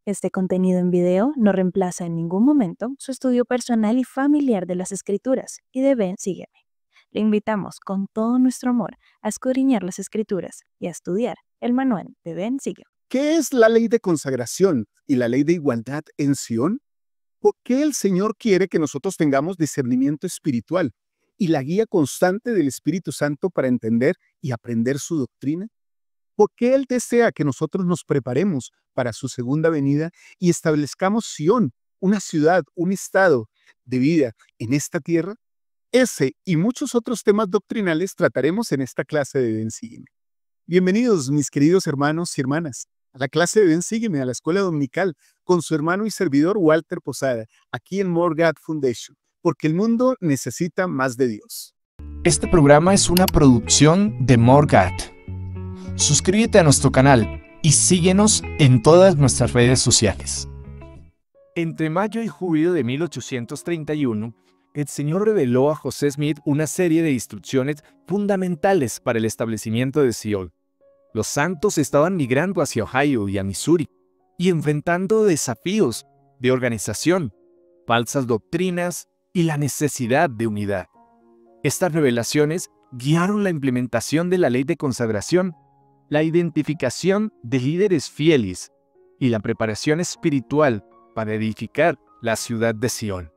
Este contenido en video no reemplaza en ningún momento su estudio personal y familiar de las Escrituras y de Ven, sígueme. Le invitamos con todo nuestro amor a escudriñar las Escrituras y a estudiar el manual de Ven, sígueme. ¿Qué es la ley de consagración y la ley de igualdad en Sion? ¿Por qué el Señor quiere que nosotros tengamos discernimiento espiritual y la guía constante del Espíritu Santo para entender y aprender su doctrina? ¿Por qué Él desea que nosotros nos preparemos para su segunda venida y establezcamos Sion, una ciudad, un estado de vida en esta tierra? Ese y muchos otros temas doctrinales trataremos en esta clase de Ven, Sígueme. Bienvenidos, mis queridos hermanos y hermanas, a la clase de Ven, Sígueme, a la escuela dominical, con su hermano y servidor Walter Posada, aquí en More God Foundation, porque el mundo necesita más de Dios. Este programa es una producción de More God. Suscríbete a nuestro canal y síguenos en todas nuestras redes sociales. Entre mayo y julio de 1831, el Señor reveló a José Smith una serie de instrucciones fundamentales para el establecimiento de Sion. Los santos estaban migrando hacia Ohio y a Missouri y enfrentando desafíos de organización, falsas doctrinas y la necesidad de unidad. Estas revelaciones guiaron la implementación de la ley de consagración, la identificación de líderes fieles y la preparación espiritual para edificar la ciudad de Sion.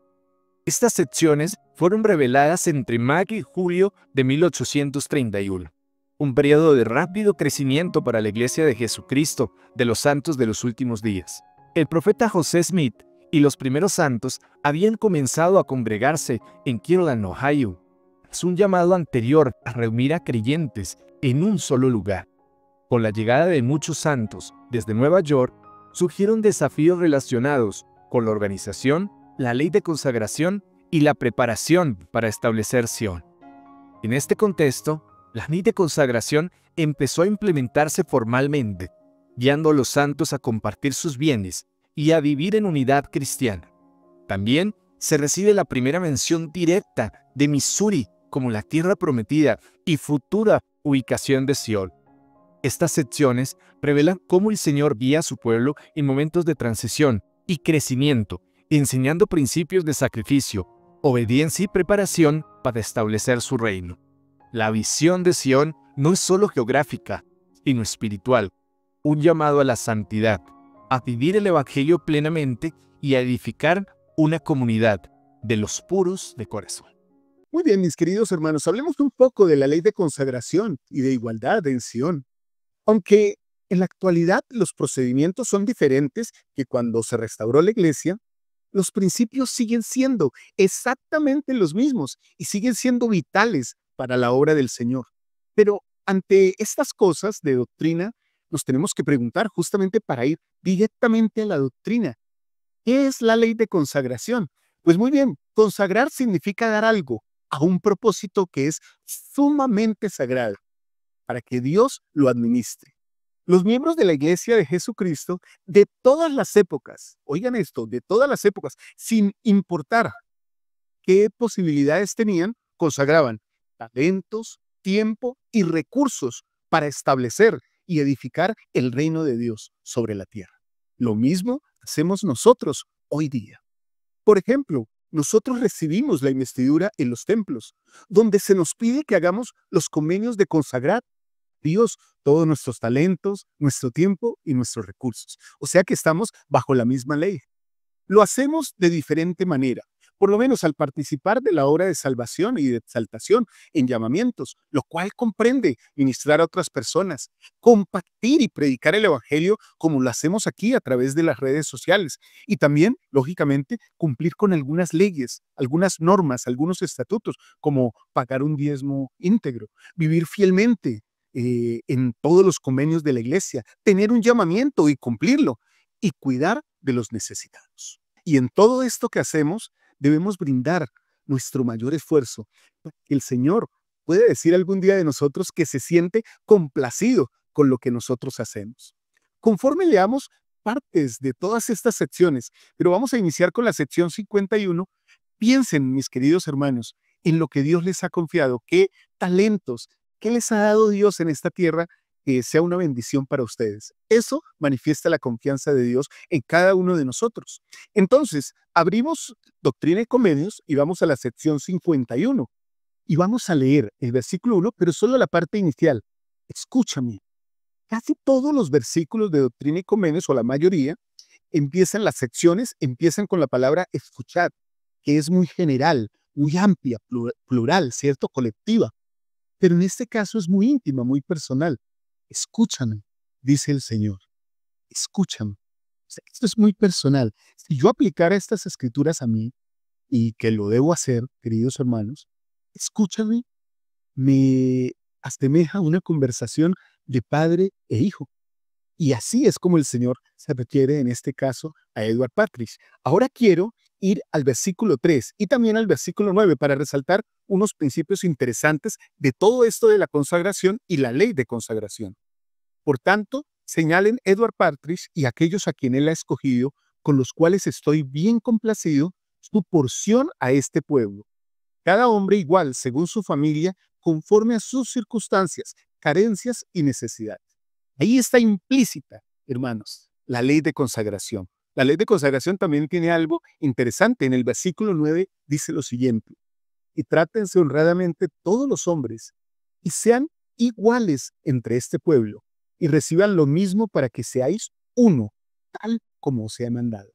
Estas secciones fueron reveladas entre mayo y julio de 1831, un periodo de rápido crecimiento para la Iglesia de Jesucristo de los Santos de los Últimos Días. El profeta José Smith y los primeros santos habían comenzado a congregarse en Kirtland, Ohio. Es un llamado anterior a reunir a creyentes en un solo lugar. Con la llegada de muchos santos desde Nueva York, surgieron desafíos relacionados con la organización, la ley de consagración y la preparación para establecer Sion. En este contexto, la ley de consagración empezó a implementarse formalmente, guiando a los santos a compartir sus bienes y a vivir en unidad cristiana. También se recibe la primera mención directa de Missouri como la tierra prometida y futura ubicación de Sion. Estas secciones revelan cómo el Señor guía a su pueblo en momentos de transición y crecimiento, enseñando principios de sacrificio, obediencia y preparación para establecer su reino. La visión de Sion no es solo geográfica, sino espiritual, un llamado a la santidad, a vivir el Evangelio plenamente y a edificar una comunidad de los puros de corazón. Muy bien, mis queridos hermanos, hablemos un poco de la ley de consagración y de igualdad en Sion. Aunque en la actualidad los procedimientos son diferentes que cuando se restauró la iglesia, los principios siguen siendo exactamente los mismos y siguen siendo vitales para la obra del Señor. Pero ante estas cosas de doctrina, nos tenemos que preguntar justamente para ir directamente a la doctrina. ¿Qué es la ley de consagración? Pues muy bien, consagrar significa dar algo a un propósito que es sumamente sagrado, para que Dios lo administre. Los miembros de la Iglesia de Jesucristo de todas las épocas, oigan esto, de todas las épocas, sin importar qué posibilidades tenían, consagraban talentos, tiempo y recursos para establecer y edificar el reino de Dios sobre la tierra. Lo mismo hacemos nosotros hoy día. Por ejemplo, nosotros recibimos la investidura en los templos, donde se nos pide que hagamos los convenios de consagrar Dios todos nuestros talentos, nuestro tiempo y nuestros recursos. O sea que estamos bajo la misma ley. Lo hacemos de diferente manera, por lo menos al participar de la obra de salvación y de exaltación en llamamientos, lo cual comprende ministrar a otras personas, compartir y predicar el evangelio como lo hacemos aquí a través de las redes sociales y también, lógicamente, cumplir con algunas leyes, algunas normas, algunos estatutos, como pagar un diezmo íntegro, vivir fielmente en todos los convenios de la iglesia, tener un llamamiento y cumplirlo, y cuidar de los necesitados. Y en todo esto que hacemos, debemos brindar nuestro mayor esfuerzo, para que el Señor pueda decir algún día de nosotros que se siente complacido con lo que nosotros hacemos. Conforme leamos partes de todas estas secciones, pero vamos a iniciar con la sección 51, piensen, mis queridos hermanos, en lo que Dios les ha confiado, qué talentos, qué les ha dado Dios en esta tierra que sea una bendición para ustedes. Eso manifiesta la confianza de Dios en cada uno de nosotros. Entonces, abrimos Doctrina y Convenios y vamos a la sección 51 y vamos a leer el versículo 1, pero solo la parte inicial. Escúchame. Casi todos los versículos de Doctrina y Convenios, o la mayoría, las secciones empiezan con la palabra escuchar, que es muy general, muy amplia, plural, ¿cierto? Colectiva. Pero en este caso es muy íntima, muy personal. Escúchame, dice el Señor. Escúchame. O sea, esto es muy personal. Si yo aplicara estas escrituras a mí, y que lo debo hacer, queridos hermanos, escúchame, me asemeja a una conversación de padre e hijo. Y así es como el Señor se refiere en este caso a Edward Partridge. Ahora quiero ir al versículo 3 y también al versículo 9 para resaltar unos principios interesantes de todo esto de la consagración y la ley de consagración. Por tanto, señalen Edward Partridge y aquellos a quien él ha escogido, con los cuales estoy bien complacido, su porción a este pueblo. Cada hombre igual, según su familia, conforme a sus circunstancias, carencias y necesidades. Ahí está implícita, hermanos, la ley de consagración. La ley de consagración también tiene algo interesante. En el versículo 9 dice lo siguiente: y trátense honradamente todos los hombres, y sean iguales entre este pueblo, y reciban lo mismo para que seáis uno, tal como os he mandado.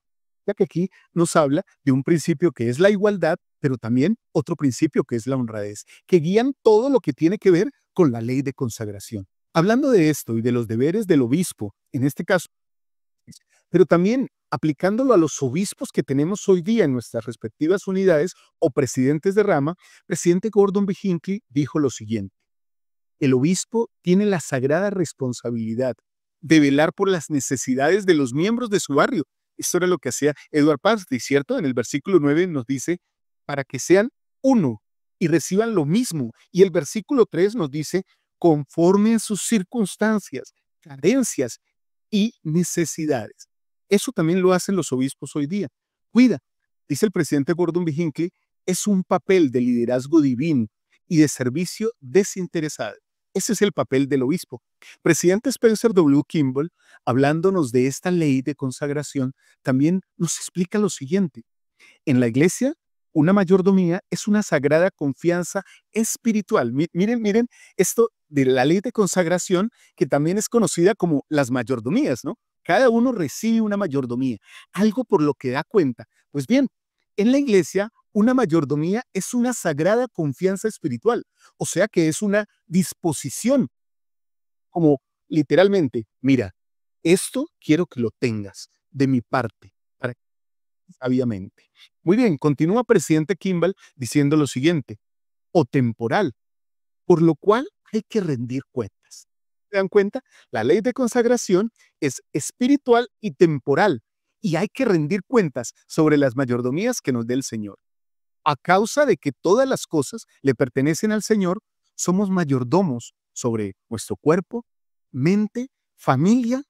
Ya que aquí nos habla de un principio que es la igualdad, pero también otro principio que es la honradez, que guían todo lo que tiene que ver con la ley de consagración. Hablando de esto y de los deberes del obispo, en este caso, pero también aplicándolo a los obispos que tenemos hoy día en nuestras respectivas unidades o presidentes de rama, presidente Gordon B. Hinckley dijo lo siguiente: el obispo tiene la sagrada responsabilidad de velar por las necesidades de los miembros de su barrio. Esto era lo que hacía Edward Partridge, ¿cierto? En el versículo 9 nos dice, para que sean uno y reciban lo mismo. Y el versículo 3 nos dice, conforme a sus circunstancias, carencias y necesidades. Eso también lo hacen los obispos hoy día. Cuida, dice el presidente Gordon B. Hinckley, es un papel de liderazgo divino y de servicio desinteresado. Ese es el papel del obispo. Presidente Spencer W. Kimball, hablándonos de esta ley de consagración, también nos explica lo siguiente. En la iglesia, una mayordomía es una sagrada confianza espiritual. Miren esto de la ley de consagración, que también es conocida como las mayordomías, ¿no? Cada uno recibe una mayordomía, algo por lo que da cuenta. Pues bien, en la iglesia, una mayordomía es una sagrada confianza espiritual, o sea que es una disposición, como literalmente, mira, esto quiero que lo tengas de mi parte, para que sabiamente. Muy bien, continúa presidente Kimball diciendo lo siguiente: o temporal, por lo cual hay que rendir cuentas. ¿Se dan cuenta? La ley de consagración es espiritual y temporal, y hay que rendir cuentas sobre las mayordomías que nos dé el Señor. A causa de que todas las cosas le pertenecen al Señor, somos mayordomos sobre nuestro cuerpo, mente, familia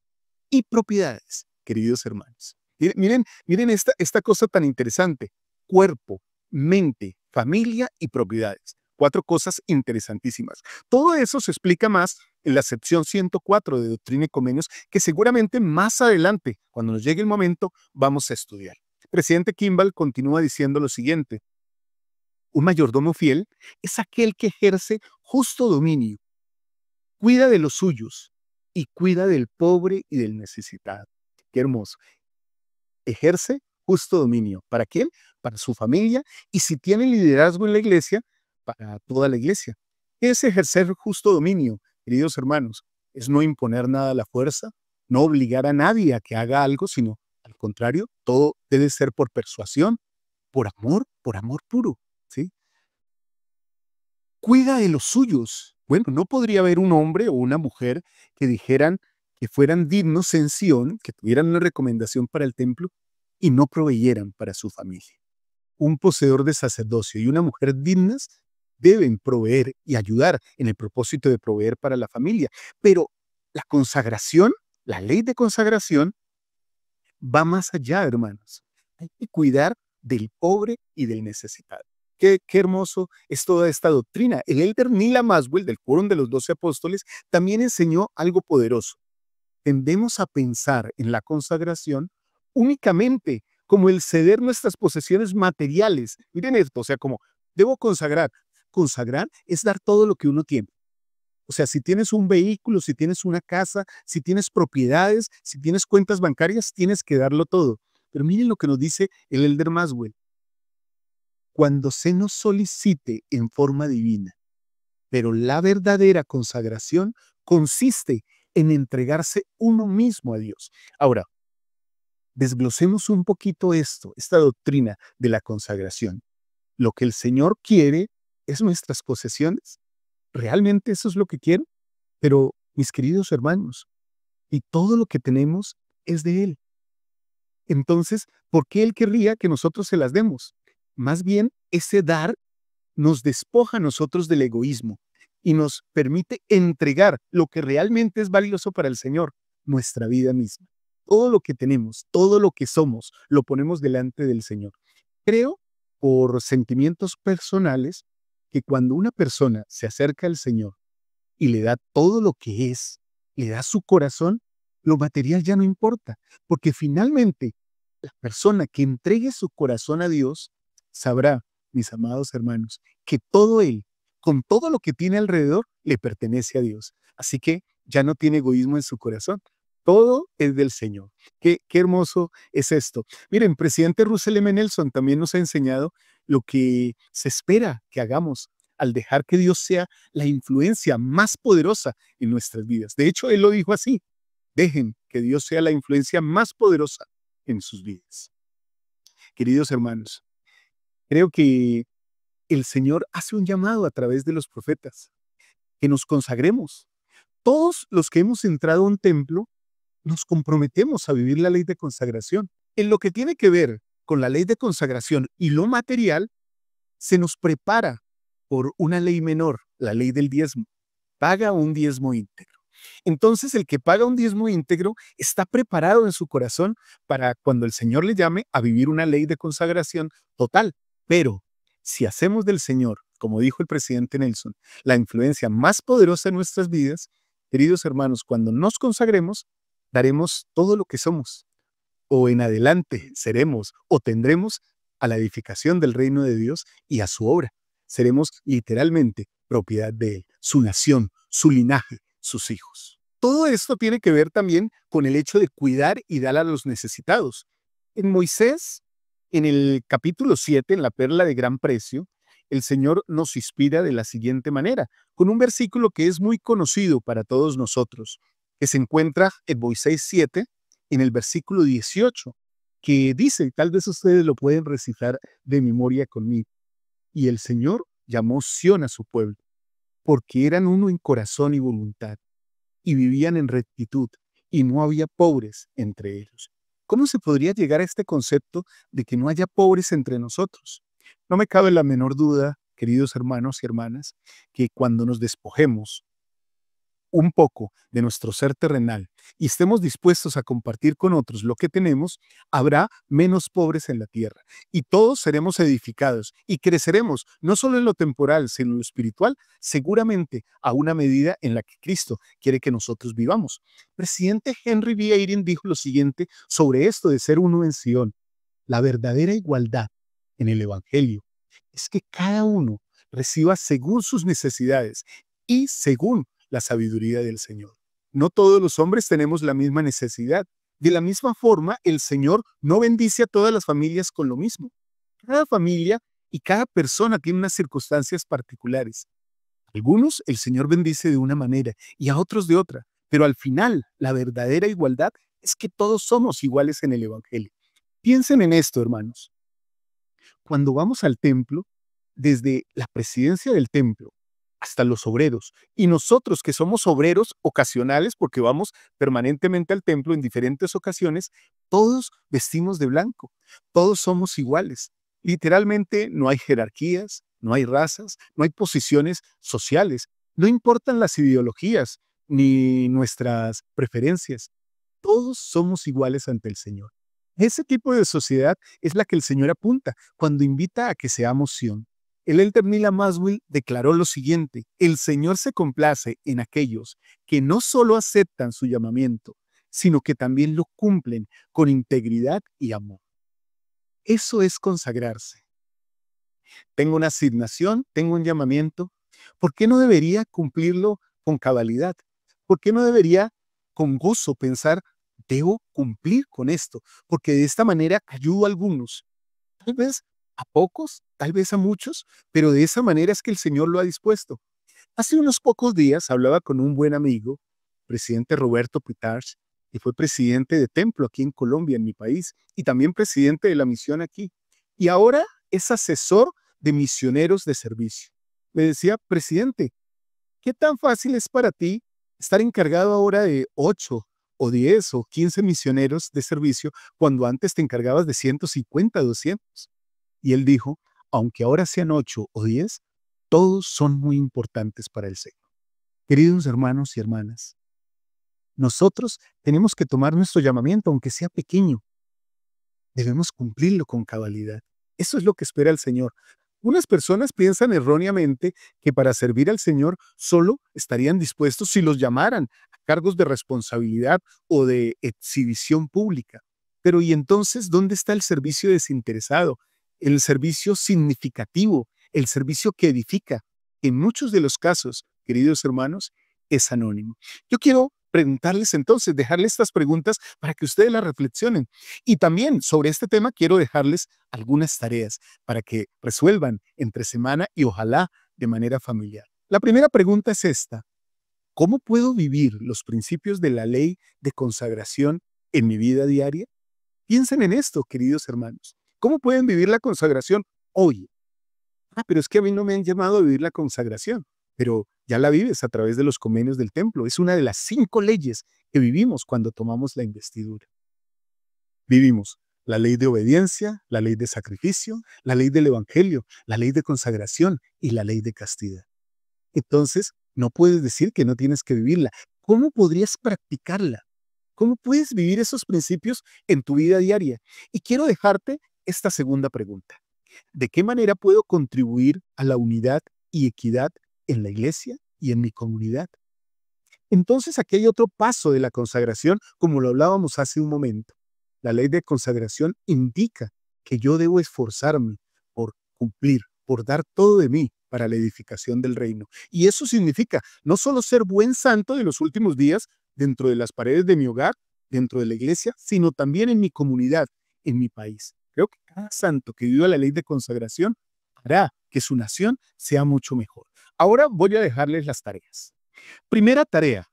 y propiedades, queridos hermanos. Miren esta cosa tan interesante: cuerpo, mente, familia y propiedades. 4 cosas interesantísimas. Todo eso se explica más en la sección 104 de Doctrina y Convenios, que seguramente más adelante, cuando nos llegue el momento, vamos a estudiar. El presidente Kimball continúa diciendo lo siguiente: un mayordomo fiel es aquel que ejerce justo dominio, cuida de los suyos y cuida del pobre y del necesitado. Qué hermoso. Ejerce justo dominio. ¿Para quién? Para su familia, y si tiene liderazgo en la iglesia, para toda la iglesia. ¿Qué es ejercer justo dominio, queridos hermanos? Es no imponer nada a la fuerza, no obligar a nadie a que haga algo, sino al contrario, todo debe ser por persuasión, por amor puro, ¿sí? Cuida de los suyos. Bueno, no podría haber un hombre o una mujer que dijeran que fueran dignos en Sion, que tuvieran una recomendación para el templo y no proveyeran para su familia. Un poseedor de sacerdocio y una mujer dignas deben proveer y ayudar en el propósito de proveer para la familia. Pero la consagración, la ley de consagración, va más allá, hermanos. Hay que cuidar del pobre y del necesitado. Qué hermoso es toda esta doctrina. El elder Neil Maxwell, del Quórum de los 12 Apóstoles, también enseñó algo poderoso. Tendemos a pensar en la consagración únicamente como el ceder nuestras posesiones materiales. Miren esto, o sea, como debo consagrar. Consagrar es dar todo lo que uno tiene. O sea, si tienes un vehículo, si tienes una casa, si tienes propiedades, si tienes cuentas bancarias, tienes que darlo todo. Pero miren lo que nos dice el elder Maxwell. Cuando se nos solicite en forma divina, pero la verdadera consagración consiste en entregarse uno mismo a Dios. Ahora, desglosemos un poquito esta doctrina de la consagración. Lo que el Señor quiere es nuestras posesiones. ¿Realmente eso es lo que quiere? Pero, mis queridos hermanos, y todo lo que tenemos es de Él. Entonces, ¿por qué Él querría que nosotros se las demos? Más bien, ese dar nos despoja a nosotros del egoísmo y nos permite entregar lo que realmente es valioso para el Señor, nuestra vida misma. Todo lo que tenemos, todo lo que somos, lo ponemos delante del Señor. Creo, por sentimientos personales, que cuando una persona se acerca al Señor y le da todo lo que es, le da su corazón, lo material ya no importa, porque finalmente la persona que entregue su corazón a Dios sabrá, mis amados hermanos, que todo él, con todo lo que tiene alrededor, le pertenece a Dios. Así que ya no tiene egoísmo en su corazón. Todo es del Señor. Qué hermoso es esto. Miren, presidente Russell M. Nelson también nos ha enseñado lo que se espera que hagamos al dejar que Dios sea la influencia más poderosa en nuestras vidas. De hecho, él lo dijo así: dejen que Dios sea la influencia más poderosa en sus vidas. Queridos hermanos, creo que el Señor hace un llamado a través de los profetas, que nos consagremos. Todos los que hemos entrado a un templo, nos comprometemos a vivir la ley de consagración. En lo que tiene que ver con la ley de consagración y lo material, se nos prepara por una ley menor, la ley del diezmo. Paga un diezmo íntegro. Entonces, el que paga un diezmo íntegro está preparado en su corazón para cuando el Señor le llame a vivir una ley de consagración total. Pero si hacemos del Señor, como dijo el presidente Nelson, la influencia más poderosa en nuestras vidas, queridos hermanos, cuando nos consagremos, daremos todo lo que somos, o en adelante seremos o tendremos a la edificación del reino de Dios y a su obra. Seremos literalmente propiedad de Él, su nación, su linaje, sus hijos. Todo esto tiene que ver también con el hecho de cuidar y dar a los necesitados. En Moisés, en el capítulo 7, en la perla de gran precio, el Señor nos inspira de la siguiente manera, con un versículo que es muy conocido para todos nosotros, que se encuentra en Moisés 7, en el versículo 18, que dice, tal vez ustedes lo pueden recitar de memoria conmigo: y el Señor llamó Sión a su pueblo, porque eran uno en corazón y voluntad, y vivían en rectitud, y no había pobres entre ellos. ¿Cómo se podría llegar a este concepto de que no haya pobres entre nosotros? No me cabe la menor duda, queridos hermanos y hermanas, que cuando nos despojemos un poco de nuestro ser terrenal y estemos dispuestos a compartir con otros lo que tenemos, habrá menos pobres en la tierra y todos seremos edificados y creceremos no solo en lo temporal, sino en lo espiritual, seguramente a una medida en la que Cristo quiere que nosotros vivamos. Presidente Henry B. Eyring dijo lo siguiente sobre esto de ser uno en Sion: la verdadera igualdad en el Evangelio es que cada uno reciba según sus necesidades y según la sabiduría del Señor. No todos los hombres tenemos la misma necesidad. De la misma forma, el Señor no bendice a todas las familias con lo mismo. Cada familia y cada persona tiene unas circunstancias particulares. Algunos el Señor bendice de una manera y a otros de otra, pero al final la verdadera igualdad es que todos somos iguales en el Evangelio. Piensen en esto, hermanos. Cuando vamos al templo, desde la presidencia del templo hasta los obreros, y nosotros que somos obreros ocasionales porque vamos permanentemente al templo en diferentes ocasiones, todos vestimos de blanco, todos somos iguales. Literalmente no hay jerarquías, no hay razas, no hay posiciones sociales, no importan las ideologías ni nuestras preferencias. Todos somos iguales ante el Señor. Ese tipo de sociedad es la que el Señor apunta cuando invita a que seamos Sión. El elder Mila Maswell declaró lo siguiente: el Señor se complace en aquellos que no solo aceptan su llamamiento, sino que también lo cumplen con integridad y amor. Eso es consagrarse. Tengo una asignación, tengo un llamamiento. ¿Por qué no debería cumplirlo con cabalidad? ¿Por qué no debería con gozo pensar, debo cumplir con esto? Porque de esta manera ayudo a algunos. Tal vez a pocos, tal vez a muchos, pero de esa manera es que el Señor lo ha dispuesto. Hace unos pocos días hablaba con un buen amigo, presidente Roberto Pitarch, que fue presidente de Templo aquí en Colombia, en mi país, y también presidente de la misión aquí. Y ahora es asesor de misioneros de servicio. Me decía, presidente, ¿qué tan fácil es para ti estar encargado ahora de 8 o 10 o 15 misioneros de servicio cuando antes te encargabas de 150, 200? Y él dijo, aunque ahora sean 8 o 10, todos son muy importantes para el Señor. Queridos hermanos y hermanas, nosotros tenemos que tomar nuestro llamamiento, aunque sea pequeño. Debemos cumplirlo con cabalidad. Eso es lo que espera el Señor. Unas personas piensan erróneamente que para servir al Señor solo estarían dispuestos si los llamaran a cargos de responsabilidad o de exhibición pública. Pero ¿y entonces dónde está el servicio desinteresado? El servicio significativo, el servicio que edifica. En muchos de los casos, queridos hermanos, es anónimo. Yo quiero preguntarles entonces, dejarles estas preguntas para que ustedes las reflexionen. Y también sobre este tema quiero dejarles algunas tareas para que resuelvan entre semana y ojalá de manera familiar. La primera pregunta es esta: ¿cómo puedo vivir los principios de la ley de consagración en mi vida diaria? Piensen en esto, queridos hermanos. ¿Cómo pueden vivir la consagración hoy? Pero es que a mí no me han llamado a vivir la consagración. Pero ya la vives a través de los convenios del templo. Es una de las 5 leyes que vivimos cuando tomamos la investidura. Vivimos la ley de obediencia, la ley de sacrificio, la ley del evangelio, la ley de consagración y la ley de castidad. Entonces, no puedes decir que no tienes que vivirla. ¿Cómo podrías practicarla? ¿Cómo puedes vivir esos principios en tu vida diaria? Y quiero dejarte esta segunda pregunta: ¿de qué manera puedo contribuir a la unidad y equidad en la iglesia y en mi comunidad? Entonces aquí hay otro paso de la consagración, como lo hablábamos hace un momento. La ley de consagración indica que yo debo esforzarme por cumplir, por dar todo de mí para la edificación del reino. Y eso significa no solo ser buen santo de los últimos días dentro de las paredes de mi hogar, dentro de la iglesia, sino también en mi comunidad, en mi país. Creo que cada santo que viva la ley de consagración hará que su nación sea mucho mejor. Ahora voy a dejarles las tareas. Primera tarea: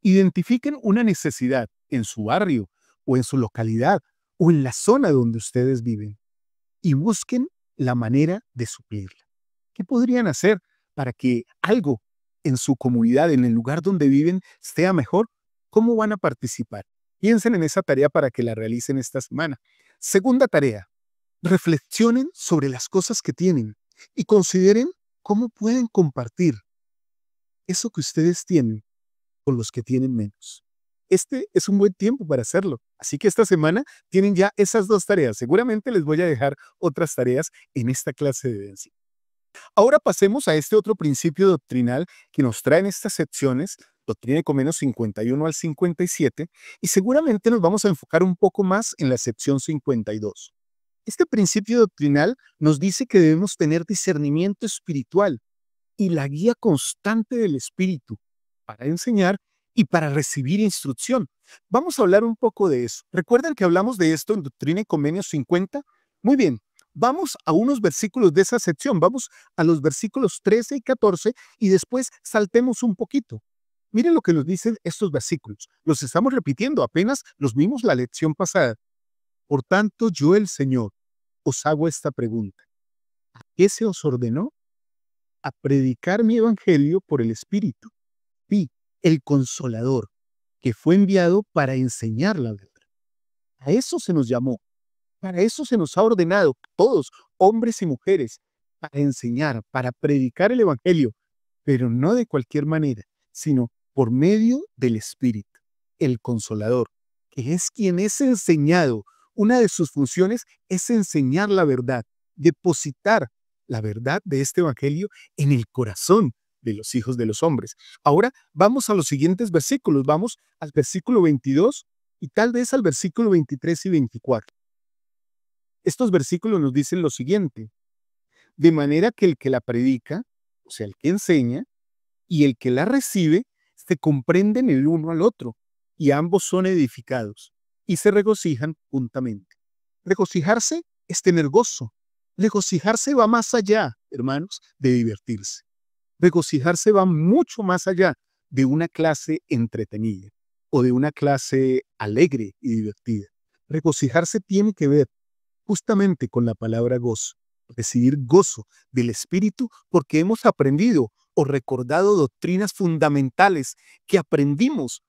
identifiquen una necesidad en su barrio o en su localidad o en la zona donde ustedes viven y busquen la manera de suplirla. ¿Qué podrían hacer para que algo en su comunidad, en el lugar donde viven, sea mejor? ¿Cómo van a participar? Piensen en esa tarea para que la realicen esta semana. Segunda tarea: reflexionen sobre las cosas que tienen y consideren cómo pueden compartir eso que ustedes tienen con los que tienen menos. Este es un buen tiempo para hacerlo. Así que esta semana tienen ya esas 2 tareas. Seguramente les voy a dejar otras tareas en esta clase de Densi. Ahora pasemos a este otro principio doctrinal que nos traen estas secciones, Doctrina y Convenios 51 al 57, y seguramente nos vamos a enfocar un poco más en la sección 52. Este principio doctrinal nos dice que debemos tener discernimiento espiritual y la guía constante del Espíritu para enseñar y para recibir instrucción. Vamos a hablar un poco de eso. ¿Recuerdan que hablamos de esto en Doctrina y Convenios 50? Muy bien, vamos a unos versículos de esa sección. Vamos a los versículos 13 y 14 y después saltemos un poquito. Miren lo que nos dicen estos versículos. Los estamos repitiendo, apenas los vimos la lección pasada. Por tanto, yo, el Señor, os hago esta pregunta: ¿qué se os ordenó? A predicar mi evangelio por el Espíritu, y el Consolador, que fue enviado para enseñar la verdad. A eso se nos llamó, para eso se nos ha ordenado, todos, hombres y mujeres, para enseñar, para predicar el evangelio, pero no de cualquier manera, sino por medio del Espíritu, el Consolador, que es quien es enseñado. Una de sus funciones es enseñar la verdad, depositar la verdad de este evangelio en el corazón de los hijos de los hombres. Ahora vamos a los siguientes versículos. Vamos al versículo 22 y tal vez al versículo 23 y 24. Estos versículos nos dicen lo siguiente: de manera que el que la predica, o sea, el que enseña, y el que la recibe, se comprenden el uno al otro, y ambos son edificados, y se regocijan juntamente. Regocijarse es tener gozo. Regocijarse va más allá, hermanos, de divertirse. Regocijarse va mucho más allá de una clase entretenida o de una clase alegre y divertida. Regocijarse tiene que ver justamente con la palabra gozo, recibir gozo del Espíritu porque hemos aprendido o recordado doctrinas fundamentales que aprendimos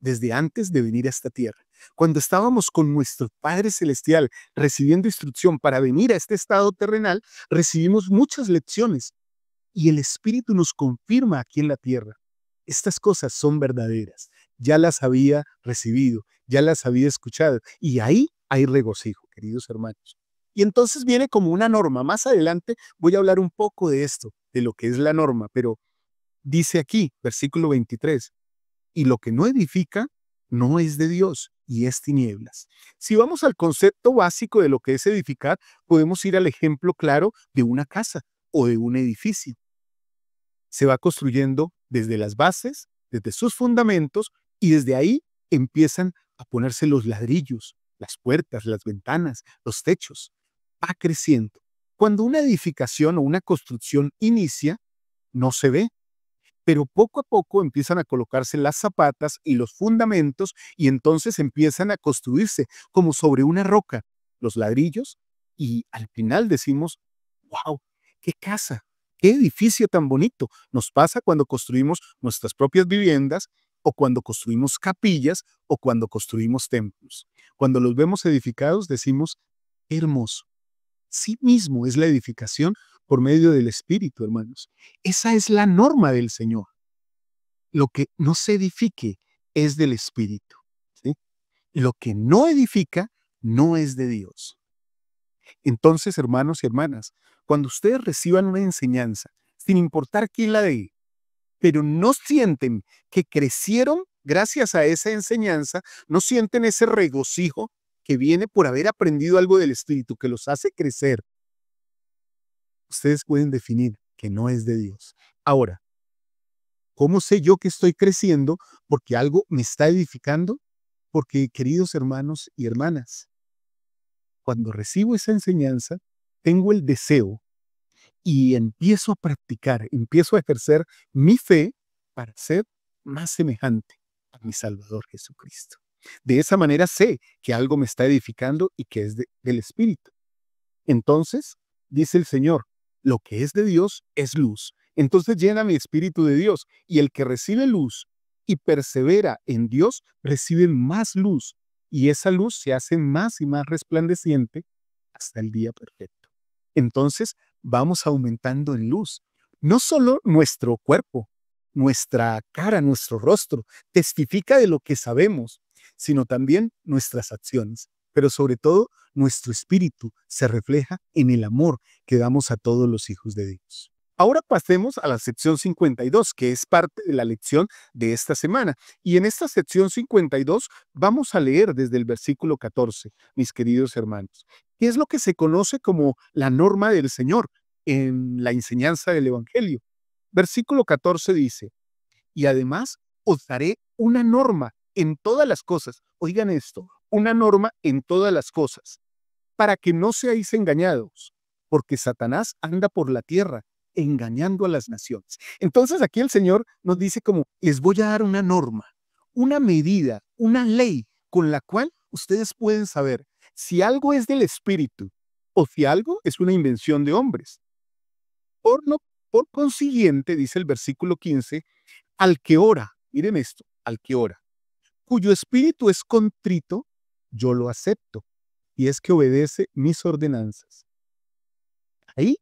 desde antes de venir a esta tierra. Cuando estábamos con nuestro Padre Celestial recibiendo instrucción para venir a este estado terrenal, recibimos muchas lecciones y el Espíritu nos confirma aquí en la tierra. Estas cosas son verdaderas. Ya las había recibido, ya las había escuchado y ahí hay regocijo, queridos hermanos. Y entonces viene como una norma. Más adelante voy a hablar un poco de esto, de lo que es la norma, pero dice aquí, versículo 23, y lo que no edifica no es de Dios y es tinieblas. Si vamos al concepto básico de lo que es edificar, podemos ir al ejemplo claro de una casa o de un edificio. Se va construyendo desde las bases, desde sus fundamentos, y desde ahí empiezan a ponerse los ladrillos, las puertas, las ventanas, los techos. Va creciendo. Cuando una edificación o una construcción inicia, no se ve, pero poco a poco empiezan a colocarse las zapatas y los fundamentos y entonces empiezan a construirse como sobre una roca los ladrillos y al final decimos, wow, qué casa, qué edificio tan bonito. Nos pasa cuando construimos nuestras propias viviendas o cuando construimos capillas o cuando construimos templos. Cuando los vemos edificados decimos, qué hermoso. Sí mismo es la edificación por medio del Espíritu, hermanos. Esa es la norma del Señor. Lo que no se edifique es del Espíritu, ¿sí? Lo que no edifica no es de Dios. Entonces, hermanos y hermanas, cuando ustedes reciban una enseñanza, sin importar quién la dé, pero no sienten que crecieron gracias a esa enseñanza, no sienten ese regocijo que viene por haber aprendido algo del Espíritu, que los hace crecer, ustedes pueden definir que no es de Dios. Ahora, ¿cómo sé yo que estoy creciendo porque algo me está edificando? Porque, queridos hermanos y hermanas, cuando recibo esa enseñanza, tengo el deseo y empiezo a practicar, empiezo a ejercer mi fe para ser más semejante a mi Salvador Jesucristo. De esa manera sé que algo me está edificando y que es del Espíritu. Entonces, dice el Señor, lo que es de Dios es luz. Entonces llena mi espíritu de Dios y el que recibe luz y persevera en Dios recibe más luz y esa luz se hace más y más resplandeciente hasta el día perfecto. Entonces vamos aumentando en luz. No solo nuestro cuerpo, nuestra cara, nuestro rostro testifica de lo que sabemos, sino también nuestras acciones. Pero sobre todo, nuestro espíritu se refleja en el amor que damos a todos los hijos de Dios. Ahora pasemos a la sección 52, que es parte de la lección de esta semana. Y en esta sección 52 vamos a leer desde el versículo 14, mis queridos hermanos, que es lo que se conoce como la norma del Señor en la enseñanza del Evangelio. Versículo 14 dice, y además os daré una norma en todas las cosas. Oigan esto, una norma en todas las cosas, para que no seáis engañados, porque Satanás anda por la tierra engañando a las naciones. Entonces aquí el Señor nos dice como, les voy a dar una norma, una medida, una ley con la cual ustedes pueden saber si algo es del Espíritu o si algo es una invención de hombres. Por consiguiente, dice el versículo 15, al que ora, miren esto, al que ora, cuyo espíritu es contrito, yo lo acepto, y es que obedece mis ordenanzas. Ahí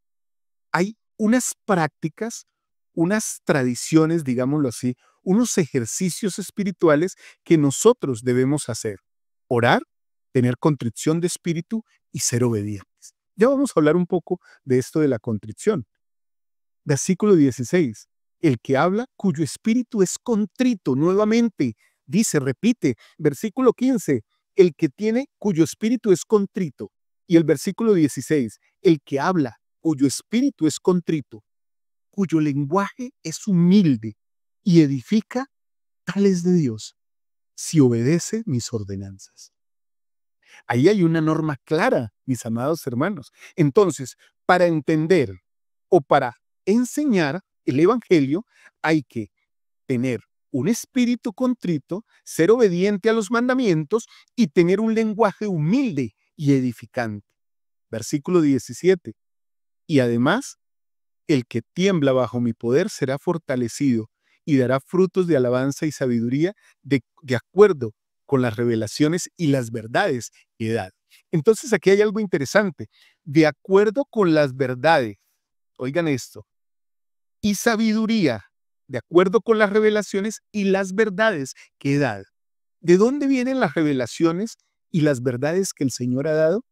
hay unas prácticas, unas tradiciones, digámoslo así, unos ejercicios espirituales que nosotros debemos hacer. Orar, tener contrición de espíritu y ser obedientes. Ya vamos a hablar un poco de esto de la contrición. Versículo 16. El que habla cuyo espíritu es contrito, nuevamente, dice, repite. Versículo 15. El que tiene cuyo espíritu es contrito. Y el versículo 16. El que habla cuyo espíritu es contrito, cuyo lenguaje es humilde y edifica, tal es de Dios, si obedece mis ordenanzas. Ahí hay una norma clara, mis amados hermanos. Entonces, para entender o para enseñar el Evangelio, hay que tener un espíritu contrito, ser obediente a los mandamientos y tener un lenguaje humilde y edificante. Versículo 17. Y además, el que tiembla bajo mi poder será fortalecido y dará frutos de alabanza y sabiduría de acuerdo con las revelaciones y las verdades que da. Entonces aquí hay algo interesante. De acuerdo con las verdades, oigan esto, y sabiduría, de acuerdo con las revelaciones y las verdades que da. ¿De dónde vienen las revelaciones y las verdades que el Señor ha dado?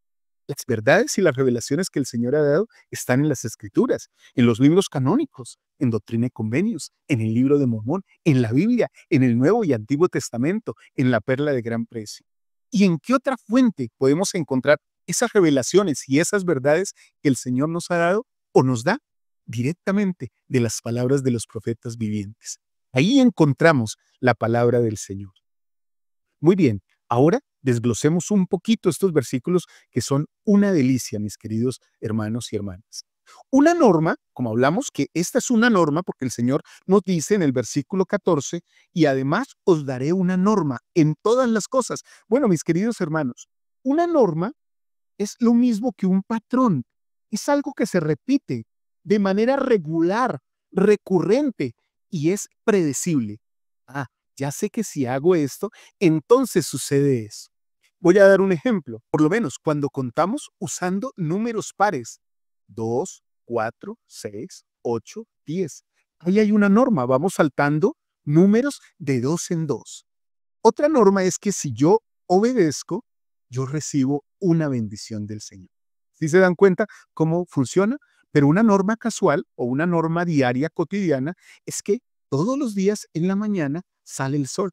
Las verdades y las revelaciones que el Señor ha dado están en las Escrituras, en los libros canónicos, en Doctrina y Convenios, en el Libro de Mormón, en la Biblia, en el Nuevo y Antiguo Testamento, en la Perla de Gran Precio. ¿Y en qué otra fuente podemos encontrar esas revelaciones y esas verdades que el Señor nos ha dado o nos da? Directamente de las palabras de los profetas vivientes. Ahí encontramos la palabra del Señor. Muy bien, ahora desglosemos un poquito estos versículos que son una delicia, mis queridos hermanos y hermanas. Una norma, como hablamos, que esta es una norma porque el Señor nos dice en el versículo 14, y además os daré una norma en todas las cosas. Bueno, mis queridos hermanos, una norma es lo mismo que un patrón. Es algo que se repite de manera regular, recurrente y es predecible. Ah, ya sé que si hago esto, entonces sucede eso. Voy a dar un ejemplo. Por lo menos cuando contamos usando números pares. 2, 4, 6, 8, 10. Ahí hay una norma. Vamos saltando números de 2 en 2. Otra norma es que si yo obedezco, yo recibo una bendición del Señor. ¿Sí se dan cuenta cómo funciona? Pero una norma casual o una norma diaria cotidiana es que todos los días en la mañana sale el sol.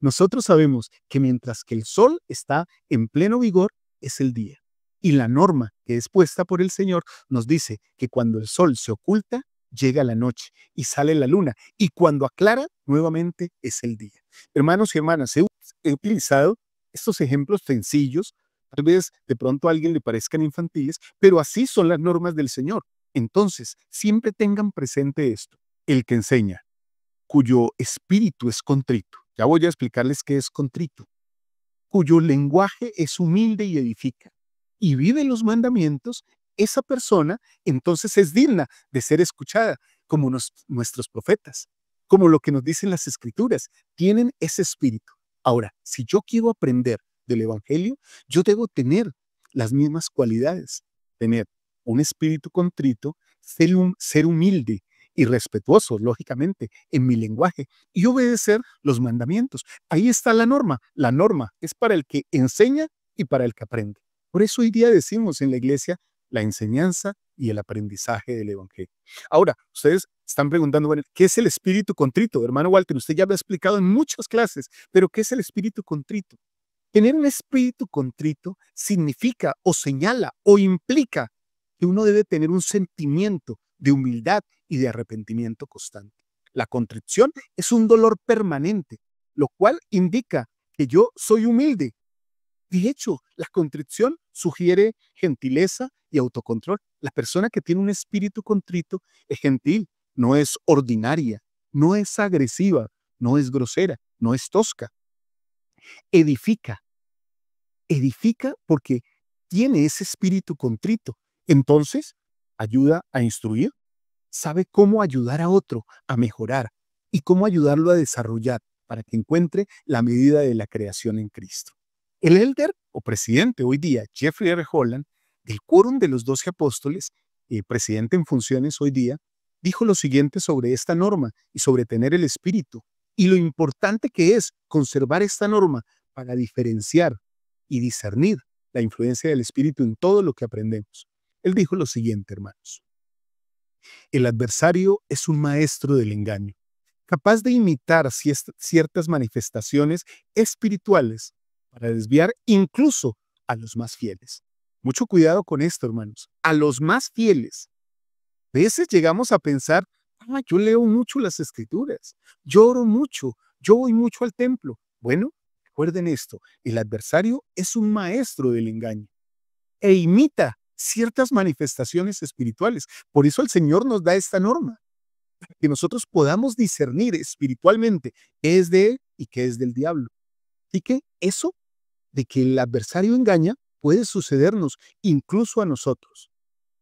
Nosotros sabemos que mientras que el sol está en pleno vigor, es el día. Y la norma que es puesta por el Señor nos dice que cuando el sol se oculta, llega la noche y sale la luna. Y cuando aclara, nuevamente es el día. Hermanos y hermanas, he utilizado estos ejemplos sencillos. Tal vez de pronto a alguien le parezcan infantiles, pero así son las normas del Señor. Entonces, siempre tengan presente esto. El que enseña, cuyo espíritu es contrito. Ya voy a explicarles qué es contrito. Cuyo lenguaje es humilde y edifica, y vive los mandamientos, esa persona entonces es digna de ser escuchada, como nuestros profetas, como lo que nos dicen las Escrituras, tienen ese espíritu. Ahora, si yo quiero aprender del Evangelio, yo debo tener las mismas cualidades, tener un espíritu contrito, ser humilde y respetuoso, lógicamente, en mi lenguaje y obedecer los mandamientos. Ahí está la norma. La norma es para el que enseña y para el que aprende. Por eso hoy día decimos en la iglesia la enseñanza y el aprendizaje del Evangelio. Ahora, ustedes están preguntando, bueno, ¿qué es el espíritu contrito? Hermano Walter, usted ya lo ha explicado en muchas clases, pero ¿qué es el espíritu contrito? Tener un espíritu contrito significa o señala o implica que uno debe tener un sentimiento de humildad y de arrepentimiento constante. La contrición es un dolor permanente, lo cual indica que yo soy humilde. De hecho, la contrición sugiere gentileza y autocontrol. La persona que tiene un espíritu contrito es gentil, no es ordinaria, no es agresiva, no es grosera, no es tosca. Edifica, edifica porque tiene ese espíritu contrito. Entonces, ayuda a instruir, sabe cómo ayudar a otro a mejorar y cómo ayudarlo a desarrollar para que encuentre la medida de la creación en Cristo. El elder o presidente hoy día, Jeffrey R. Holland, del Quórum de los 12 Apóstoles, presidente en funciones hoy día, dijo lo siguiente sobre esta norma y sobre tener el espíritu y lo importante que es conservar esta norma para diferenciar y discernir la influencia del espíritu en todo lo que aprendemos. Él dijo lo siguiente, hermanos. El adversario es un maestro del engaño, capaz de imitar ciertas manifestaciones espirituales para desviar incluso a los más fieles. Mucho cuidado con esto, hermanos. A los más fieles. A veces llegamos a pensar, yo leo mucho las escrituras, yo oro mucho, yo voy mucho al templo. Bueno, recuerden esto, el adversario es un maestro del engaño e imita ciertas manifestaciones espirituales. Por eso el Señor nos da esta norma, para que nosotros podamos discernir espiritualmente qué es de Él y qué es del diablo. Y que eso de que el adversario engaña puede sucedernos incluso a nosotros.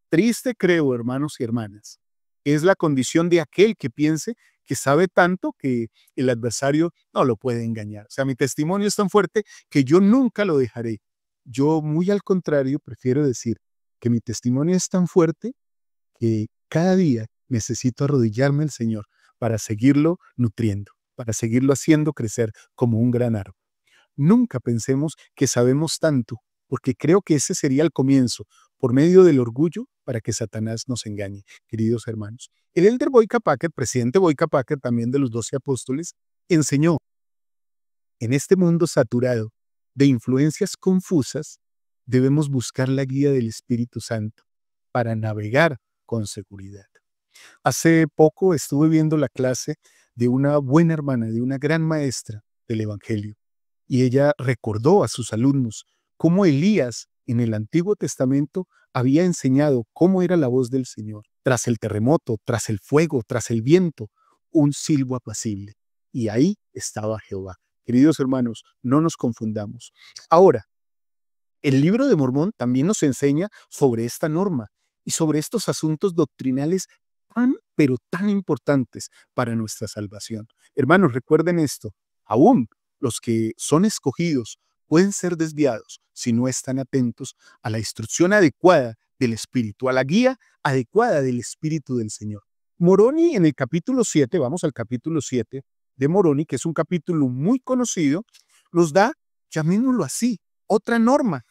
Triste creo, hermanos y hermanas, es la condición de aquel que piense que sabe tanto que el adversario no lo puede engañar. O sea, mi testimonio es tan fuerte que yo nunca lo dejaré. Yo, muy al contrario, prefiero decir que mi testimonio es tan fuerte que cada día necesito arrodillarme al Señor para seguirlo nutriendo, para seguirlo haciendo crecer como un gran árbol. Nunca pensemos que sabemos tanto, porque creo que ese sería el comienzo, por medio del orgullo, para que Satanás nos engañe, queridos hermanos. El elder Boyka Packer, presidente Boyka Packer, también de los 12 apóstoles, enseñó, en este mundo saturado de influencias confusas, debemos buscar la guía del Espíritu Santo para navegar con seguridad. Hace poco estuve viendo la clase de una buena hermana, de una gran maestra del Evangelio, y ella recordó a sus alumnos cómo Elías en el Antiguo Testamento había enseñado cómo era la voz del Señor. Tras el terremoto, tras el fuego, tras el viento, un silbo apacible. Y ahí estaba Jehová. Queridos hermanos, no nos confundamos. Ahora, el libro de Mormón también nos enseña sobre esta norma y sobre estos asuntos doctrinales tan, pero tan importantes para nuestra salvación. Hermanos, recuerden esto, aún los que son escogidos pueden ser desviados si no están atentos a la instrucción adecuada del Espíritu, a la guía adecuada del Espíritu del Señor. Moroni en el capítulo 7, vamos al capítulo 7 de Moroni, que es un capítulo muy conocido, nos da, llamémoslo así, otra norma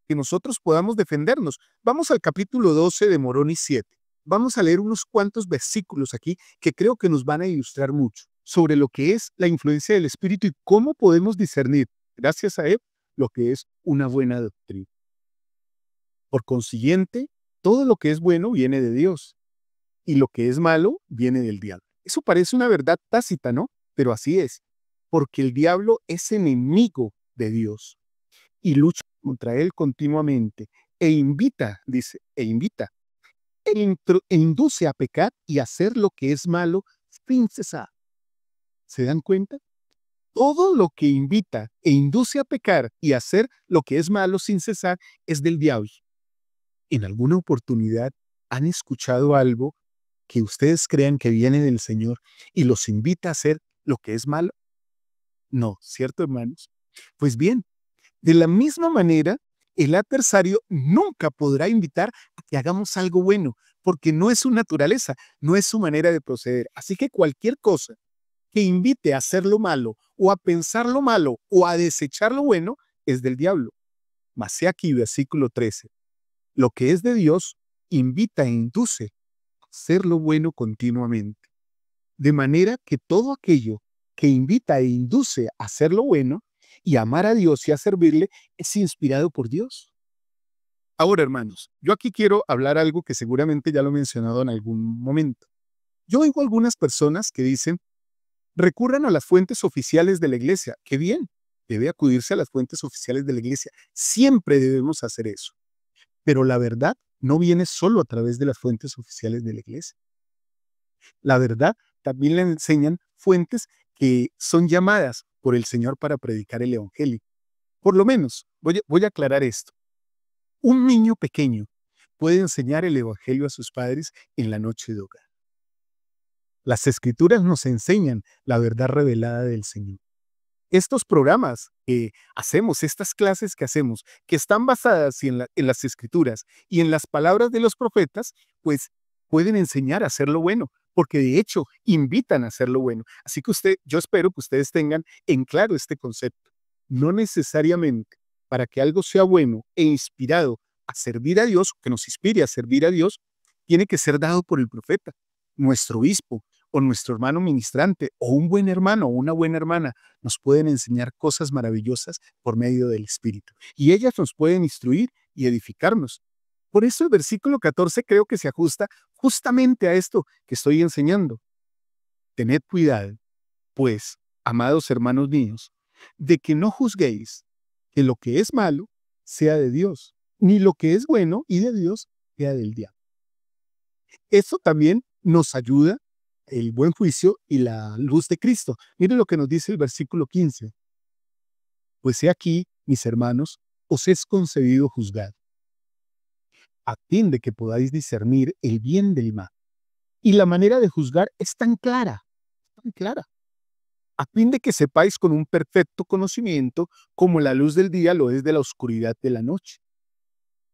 que nosotros podamos defendernos. Vamos al capítulo 12 de Moroni 7. Vamos a leer unos cuantos versículos aquí que creo que nos van a ilustrar mucho sobre lo que es la influencia del Espíritu y cómo podemos discernir, gracias a él, lo que es una buena doctrina. Por consiguiente, todo lo que es bueno viene de Dios y lo que es malo viene del diablo. Eso parece una verdad tácita, ¿no? Pero así es, porque el diablo es enemigo de Dios y lucha contra él continuamente e invita, dice, e induce a pecar y hacer lo que es malo sin cesar. ¿Se dan cuenta? Todo lo que invita e induce a pecar y hacer lo que es malo sin cesar es del diablo. ¿En alguna oportunidad han escuchado algo que ustedes crean que viene del Señor y los invita a hacer lo que es malo? No, ¿cierto, hermanos? Pues bien, de la misma manera, el adversario nunca podrá invitar a que hagamos algo bueno, porque no es su naturaleza, no es su manera de proceder. Así que cualquier cosa que invite a hacer lo malo, o a pensar lo malo, o a desechar lo bueno, es del diablo. Mas he aquí, versículo 13. Lo que es de Dios invita e induce a hacer lo bueno continuamente. De manera que todo aquello que invita e induce a hacer lo bueno y amar a Dios y a servirle es inspirado por Dios. Ahora, hermanos, yo aquí quiero hablar algo que seguramente ya lo he mencionado en algún momento. Yo oigo algunas personas que dicen, recurran a las fuentes oficiales de la iglesia. ¡Qué bien! Debe acudirse a las fuentes oficiales de la iglesia. Siempre debemos hacer eso. Pero la verdad no viene solo a través de las fuentes oficiales de la iglesia. La verdad también le enseñan fuentes que son llamadas por el Señor para predicar el Evangelio. Por lo menos, voy a aclarar esto. Un niño pequeño puede enseñar el Evangelio a sus padres en la noche de hogar. Las Escrituras nos enseñan la verdad revelada del Señor. Estos programas que hacemos, estas clases que hacemos, que están basadas en las Escrituras y en las palabras de los profetas, pues pueden enseñar a hacer lo bueno, porque de hecho invitan a hacer lo bueno. Así que yo espero que ustedes tengan en claro este concepto. No necesariamente para que algo sea bueno e inspirado a servir a Dios, que nos inspire a servir a Dios, tiene que ser dado por el profeta, nuestro obispo, o nuestro hermano ministrante, o un buen hermano o una buena hermana. Nos pueden enseñar cosas maravillosas por medio del Espíritu. Y ellas nos pueden instruir y edificarnos. Por eso el versículo 14 creo que se ajusta justamente a esto que estoy enseñando. Tened cuidado, pues, amados hermanos míos, de que no juzguéis que lo que es malo sea de Dios, ni lo que es bueno y de Dios sea del diablo. Eso también nos ayuda el buen juicio y la luz de Cristo. Miren lo que nos dice el versículo 15. Pues he aquí, mis hermanos, os es concedido juzgar, a fin de que podáis discernir el bien del mal. Y la manera de juzgar es tan clara, a fin de que sepáis con un perfecto conocimiento como la luz del día lo es de la oscuridad de la noche.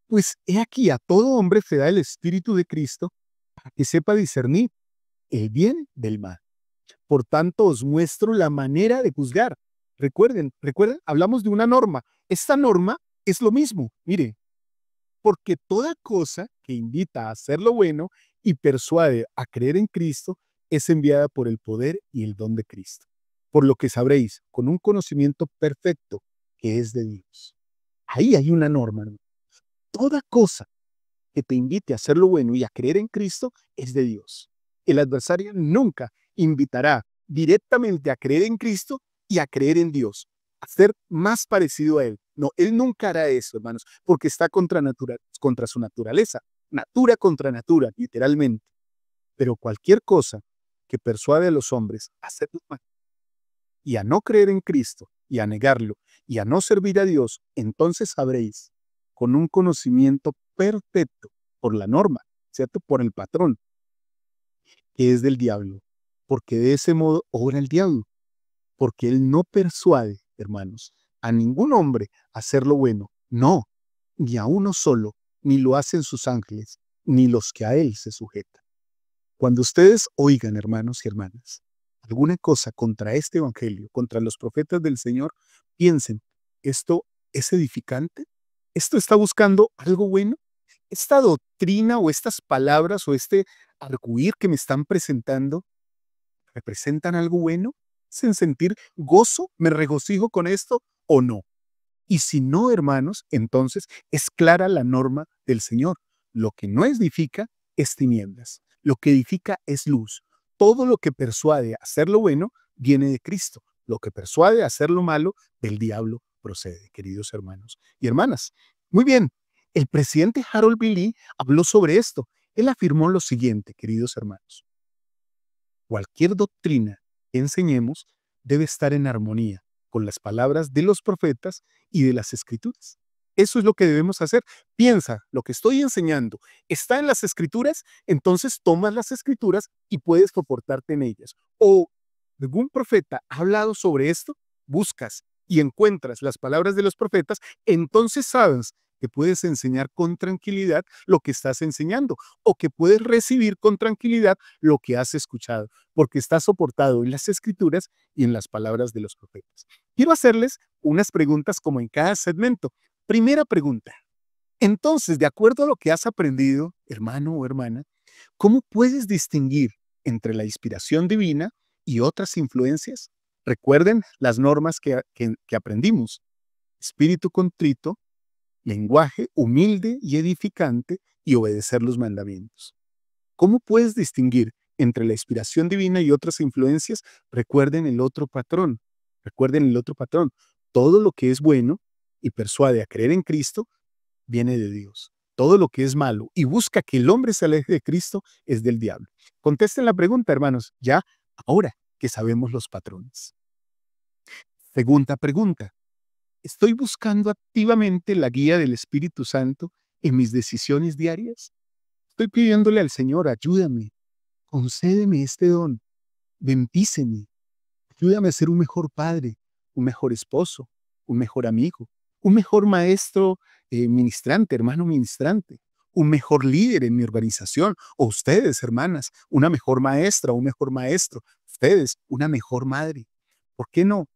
Pues he aquí, a todo hombre se da el Espíritu de Cristo para que sepa discernir el bien del mal. Por tanto, os muestro la manera de juzgar. Recuerden, hablamos de una norma. Esta norma es lo mismo, mire, porque toda cosa que invita a hacer lo bueno y persuade a creer en Cristo es enviada por el poder y el don de Cristo. Por lo que sabréis, con un conocimiento perfecto, que es de Dios. Ahí hay una norma, ¿no? Toda cosa que te invite a hacer lo bueno y a creer en Cristo es de Dios. El adversario nunca invitará directamente a creer en Cristo y a creer en Dios, a ser más parecido a Él. No, Él nunca hará eso, hermanos, porque está contra su naturaleza. Natura contra natura, literalmente. Pero cualquier cosa que persuade a los hombres a hacer lo malo y a no creer en Cristo y a negarlo y a no servir a Dios, entonces sabréis con un conocimiento perfecto por la norma, ¿cierto? Por el patrón, que es del diablo, porque de ese modo obra el diablo, porque él no persuade, hermanos, a ningún hombre a hacer lo bueno, no, ni a uno solo, ni lo hacen sus ángeles, ni los que a él se sujetan. Cuando ustedes oigan, hermanos y hermanas, alguna cosa contra este evangelio, contra los profetas del Señor, piensen, ¿esto es edificante? ¿Esto está buscando algo bueno? ¿Esta doctrina o estas palabras o este argüir que me están presentando representan algo bueno? ¿Hacen sentir gozo? ¿Me regocijo con esto o no? Y si no, hermanos, entonces es clara la norma del Señor. Lo que no edifica es tinieblas. Lo que edifica es luz. Todo lo que persuade a hacer lo bueno viene de Cristo. Lo que persuade a hacer lo malo del diablo procede, queridos hermanos y hermanas. Muy bien, el presidente Harold B. Lee habló sobre esto. Él afirmó lo siguiente, queridos hermanos. Cualquier doctrina que enseñemos debe estar en armonía con las palabras de los profetas y de las Escrituras. Eso es lo que debemos hacer. Piensa, lo que estoy enseñando está en las Escrituras, entonces tomas las Escrituras y puedes comportarte en ellas. O algún profeta ha hablado sobre esto, buscas y encuentras las palabras de los profetas, entonces sabes que puedes enseñar con tranquilidad lo que estás enseñando o que puedes recibir con tranquilidad lo que has escuchado, porque está soportado en las Escrituras y en las palabras de los profetas. Quiero hacerles unas preguntas como en cada segmento. Primera pregunta. Entonces, de acuerdo a lo que has aprendido, hermano o hermana, ¿cómo puedes distinguir entre la inspiración divina y otras influencias? Recuerden las normas que aprendimos. Espíritu contrito, lenguaje humilde y edificante y obedecer los mandamientos. ¿Cómo puedes distinguir entre la inspiración divina y otras influencias? Recuerden el otro patrón. Todo lo que es bueno y persuade a creer en Cristo viene de Dios. Todo lo que es malo y busca que el hombre se aleje de Cristo es del diablo. Contesten la pregunta, hermanos, ya ahora que sabemos los patrones. Segunda pregunta. ¿Estoy buscando activamente la guía del Espíritu Santo en mis decisiones diarias? Estoy pidiéndole al Señor, ayúdame, concédeme este don, bendíceme, ayúdame a ser un mejor padre, un mejor esposo, un mejor amigo, un mejor maestro ministrante, hermano ministrante, un mejor líder en mi organización, o ustedes, hermanas, una mejor maestra, un mejor maestro, ustedes, una mejor madre. ¿Por qué no?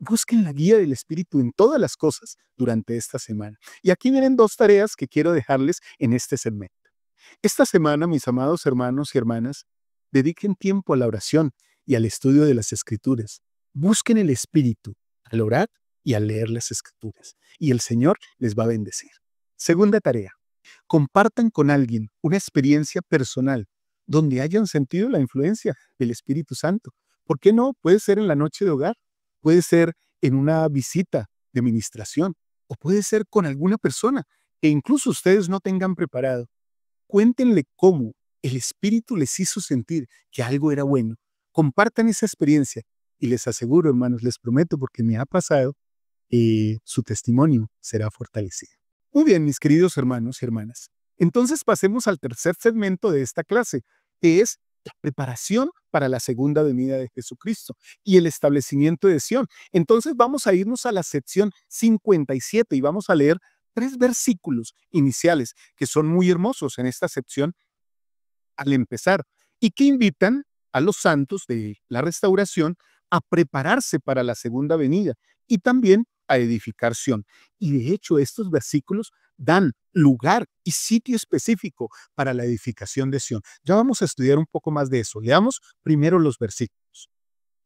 Busquen la guía del Espíritu en todas las cosas durante esta semana. Y aquí vienen 2 tareas que quiero dejarles en este segmento. Esta semana, mis amados hermanos y hermanas, dediquen tiempo a la oración y al estudio de las Escrituras. Busquen el Espíritu al orar y al leer las Escrituras, y el Señor les va a bendecir. Segunda tarea, compartan con alguien una experiencia personal donde hayan sentido la influencia del Espíritu Santo. ¿Por qué no? Puede ser en la noche de hogar, puede ser en una visita de ministración, o puede ser con alguna persona que incluso ustedes no tengan preparado. Cuéntenle cómo el Espíritu les hizo sentir que algo era bueno. Compartan esa experiencia y les aseguro, hermanos, les prometo, porque me ha pasado, su testimonio será fortalecido. Muy bien, mis queridos hermanos y hermanas. Entonces pasemos al tercer segmento de esta clase, que es la preparación para la segunda venida de Jesucristo y el establecimiento de Sión. Entonces vamos a irnos a la sección 57 y vamos a leer 3 versículos iniciales que son muy hermosos en esta sección al empezar y que invitan a los santos de la restauración a prepararse para la segunda venida y también a edificar Sión. Y de hecho estos versículos dan lugar y sitio específico para la edificación de Sión. Ya vamos a estudiar un poco más de eso. Leamos primero los versículos.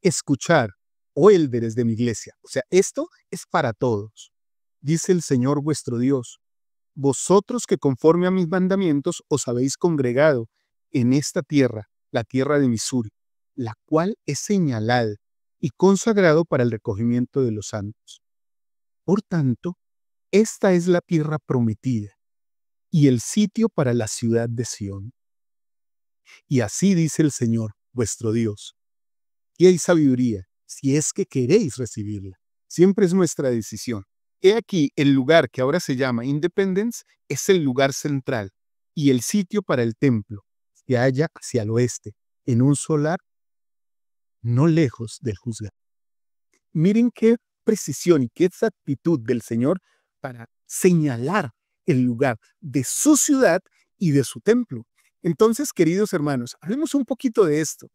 Escuchar, oh élderes de mi iglesia. O sea, esto es para todos. Dice el Señor vuestro Dios, vosotros que conforme a mis mandamientos os habéis congregado en esta tierra, la tierra de Misuri, la cual es señalada y consagrado para el recogimiento de los santos. Por tanto, esta es la tierra prometida y el sitio para la ciudad de Sión. Y así dice el Señor, vuestro Dios, que hay sabiduría, si es que queréis recibirla. Siempre es nuestra decisión. He aquí, el lugar que ahora se llama Independence es el lugar central y el sitio para el templo se halla hacia el oeste, en un solar no lejos del juzgado. Miren qué precisión y qué exactitud del Señor para señalar el lugar de su ciudad y de su templo. Entonces, queridos hermanos, hablemos un poquito de esto.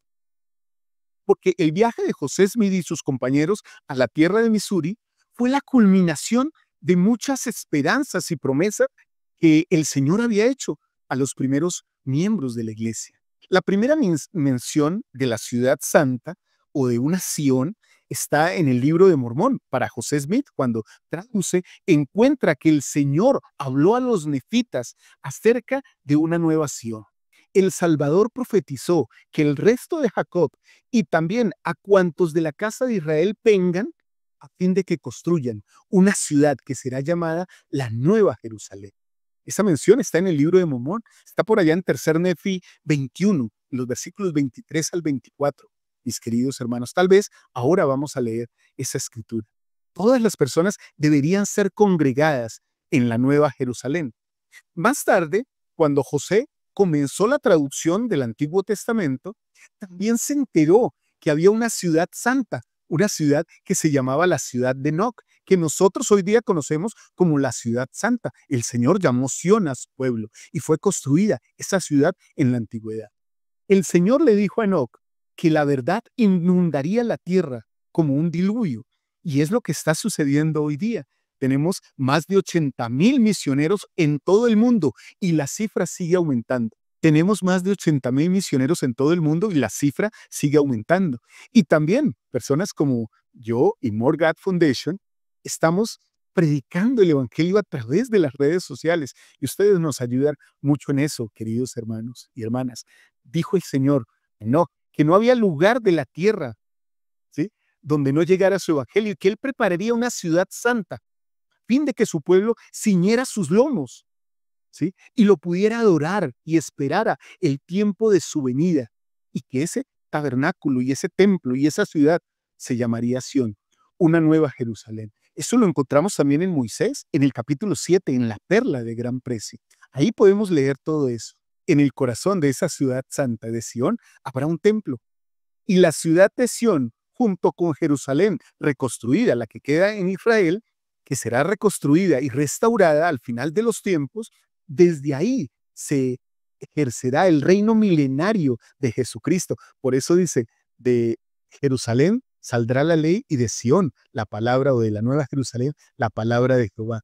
Porque el viaje de José Smith y sus compañeros a la tierra de Misuri fue la culminación de muchas esperanzas y promesas que el Señor había hecho a los primeros miembros de la iglesia. La primera mención de la ciudad santa o de una Sión está en el libro de Mormón. Para José Smith, cuando traduce, encuentra que el Señor habló a los nefitas acerca de una nueva Sión. El Salvador profetizó que el resto de Jacob y también a cuantos de la casa de Israel vengan a fin de que construyan una ciudad que será llamada la Nueva Jerusalén. Esa mención está en el libro de Mormón, está por allá en 3 Nefi 21, en los versículos 23 al 24. Mis queridos hermanos, tal vez ahora vamos a leer esa escritura. Todas las personas deberían ser congregadas en la Nueva Jerusalén. Más tarde, cuando José comenzó la traducción del Antiguo Testamento, también se enteró que había una ciudad santa, una ciudad que se llamaba la ciudad de Enoc, que nosotros hoy día conocemos como la ciudad santa. El Señor llamó Sión a su pueblo y fue construida esa ciudad en la antigüedad. El Señor le dijo a Enoc que la verdad inundaría la tierra como un diluvio, y es lo que está sucediendo hoy día. Tenemos más de 80,000 misioneros en todo el mundo y la cifra sigue aumentando. Tenemos más de 80,000 misioneros en todo el mundo y la cifra sigue aumentando. Y también personas como yo y More God Foundation estamos predicando el evangelio a través de las redes sociales y ustedes nos ayudan mucho en eso, queridos hermanos y hermanas. Dijo el Señor, no, que no había lugar de la tierra, ¿sí?, donde no llegara su evangelio y que Él prepararía una ciudad santa fin de que su pueblo ciñera sus lomos, ¿sí?, y lo pudiera adorar y esperara el tiempo de su venida, y que ese tabernáculo y ese templo y esa ciudad se llamaría Sión, una nueva Jerusalén. Eso lo encontramos también en Moisés, en el capítulo 7, en la perla de gran precio. Ahí podemos leer todo eso. En el corazón de esa ciudad santa de Sión habrá un templo, y la ciudad de Sión, junto con Jerusalén reconstruida, la que queda en Israel, que será reconstruida y restaurada al final de los tiempos, desde ahí se ejercerá el reino milenario de Jesucristo. Por eso dice, de Jerusalén saldrá la ley y de Sión la palabra, o de la Nueva Jerusalén, la palabra de Jehová.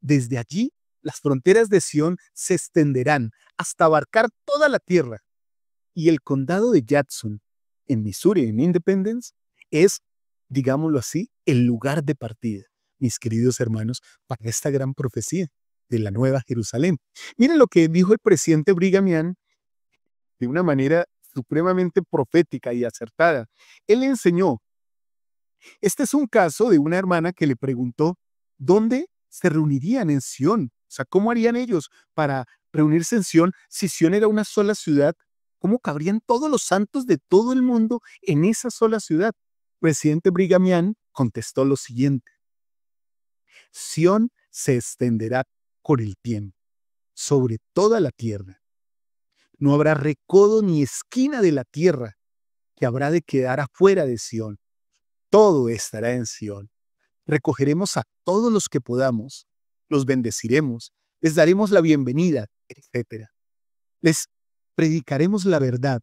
Desde allí, las fronteras de Sión se extenderán hasta abarcar toda la tierra. Y el condado de Jackson, en Missouri, en Independence, es, digámoslo así, el lugar de partida, mis queridos hermanos, para esta gran profecía de la Nueva Jerusalén. Miren lo que dijo el presidente Brigham Young de una manera supremamente profética y acertada. Él enseñó, este es un caso de una hermana que le preguntó dónde se reunirían en Sión. O sea, ¿cómo harían ellos para reunirse en Sión si Sión era una sola ciudad? ¿Cómo cabrían todos los santos de todo el mundo en esa sola ciudad? Presidente Brigham Young contestó lo siguiente: Sión se extenderá con el tiempo sobre toda la tierra. No habrá recodo ni esquina de la tierra que habrá de quedar afuera de Sión. Todo estará en Sión. Recogeremos a todos los que podamos, los bendeciremos, les daremos la bienvenida, etc. Les predicaremos la verdad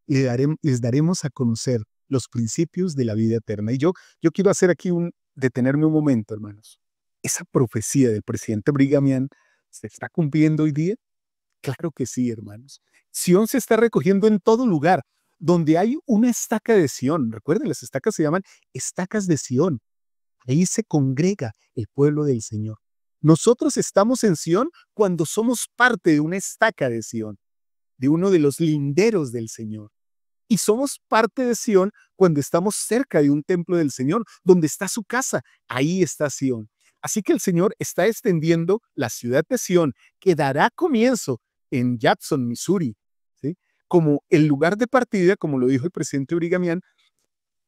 y les daremos a conocer los principios de la vida eterna. Y yo quiero hacer aquí detenerme un momento, hermanos. ¿Esa profecía del presidente Brigham Young se está cumpliendo hoy día? Claro que sí, hermanos. Sión se está recogiendo en todo lugar. Donde hay una estaca de Sión, recuerden, las estacas se llaman estacas de Sión. Ahí se congrega el pueblo del Señor. Nosotros estamos en Sión cuando somos parte de una estaca de Sión, de uno de los linderos del Señor. Y somos parte de Sión cuando estamos cerca de un templo del Señor, donde está su casa. Ahí está Sión. Así que el Señor está extendiendo la ciudad de Sión, que dará comienzo en Jackson, Missouri, ¿sí?, como el lugar de partida, como lo dijo el presidente Brigham Young,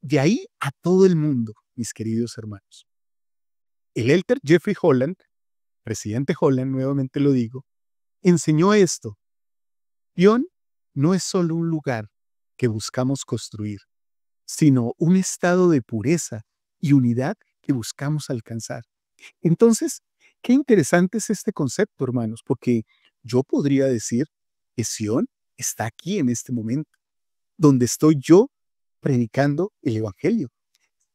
de ahí a todo el mundo, mis queridos hermanos. El elder Jeffrey Holland, presidente Holland, nuevamente lo digo, enseñó esto: Sión no es solo un lugar que buscamos construir, sino un estado de pureza y unidad que buscamos alcanzar. Entonces, qué interesante es este concepto, hermanos, porque yo podría decir que Sión está aquí en este momento, donde estoy yo predicando el Evangelio.